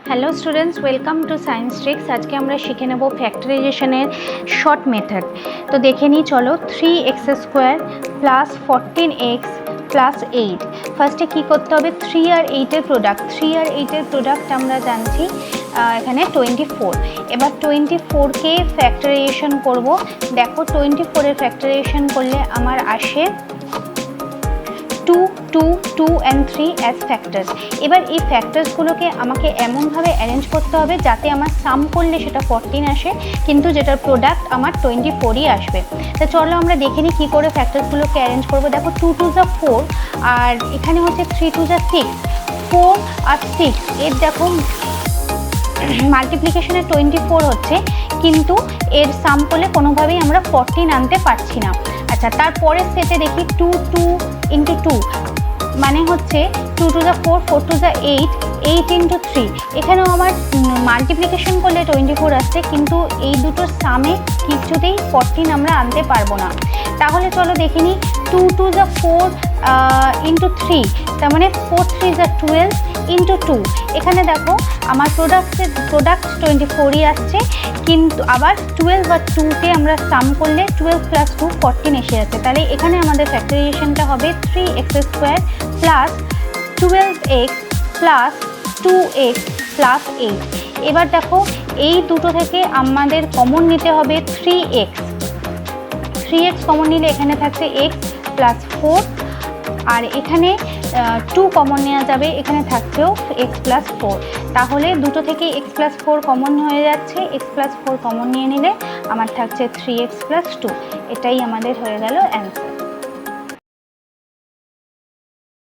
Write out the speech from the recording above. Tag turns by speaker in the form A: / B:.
A: Hello students, welcome to science tricks. आज के আমরা শিখে নেব ফ্যাক্টরাইজেশনের শর্ট মেথড। তো দেখে নিই চলো। 3x² plus 14x plus 8। ফার্স্টে কী করতে হবে, 3 আর 8-এর প্রোডাক্ট। 3 আর 8-এর প্রোডাক্ট আমরা জানছি এখানে 24। এবার 24কে ফ্যাক্টরাইজেশন করব। দেখো 24-এর ফ্যাক্টরাইজেশন করলে আমার আসে 2, 2, 2 and 3 অ্যাজ ফ্যাক্টরস। এবার এই ফ্যাক্টরসগুলোকে আমাকে এমনভাবে অ্যারেঞ্জ করতে হবে যাতে আমার সাম করলে সেটা 14 আসে, কিন্তু যেটার প্রোডাক্ট আমার 24ই আসবে। তো চলো আমরা দেখে নিই কী করে ফ্যাক্টরসগুলোকে অ্যারেঞ্জ করবো। দেখো 2 2 যা 4 আর এখানে হচ্ছে 3 2 যা 6, 4 আর 6 এর দেখো মাল্টিপ্লিকেশনে 24 হচ্ছে, কিন্তু এর সাম করলে কোনোভাবেই আমরা 14 আনতে পারছি না। আচ্ছা, তারপরের সেটে দেখি 2 2 ইন্টু 2 মানে হচ্ছে 2 2 যা 4, 4 2 যা 8, 8 ইন্টু 3। এখানেও আমার মাল্টিপ্লিকেশন করলে 24 আসছে, কিন্তু এই দুটোর সামে কিছুতেই 14 আমরা আনতে পারবো না। তাহলে চলো দেখে নিই 2 2 যা 4 ইন্টু 3, তার মানে 4 3 যা 12 ইন্টু 2। এখানে দেখো আমার প্রোডাক্ট 24ই আসছে, কিন্তু আবার 12 বা 2কে আমরা সাম করলে 12 প্লাস 2 14 এসে যাচ্ছে। তাহলে এখানে আমাদের ফ্যাক্টরাইজেশনটা হবে 3x² plus 12x plus 2x plus 8। এবার দেখো এই দুটো থেকে আমাদের কমন নিতে হবে 3x। 3x কমন নিলে এখানে থাকছে x প্লাস 4, আর এখানে 2 কমন নেওয়া যাবে, এখানে থাকছেও x প্লাস 4। তাহলে দুটো থেকে x প্লাস 4 কমন হয়ে যাচ্ছে, x প্লাস 4 কমন নিয়ে নিলে আমার থাকছে 3x প্লাস 2। এটাই আমাদের হয়ে গেল অ্যান্সার।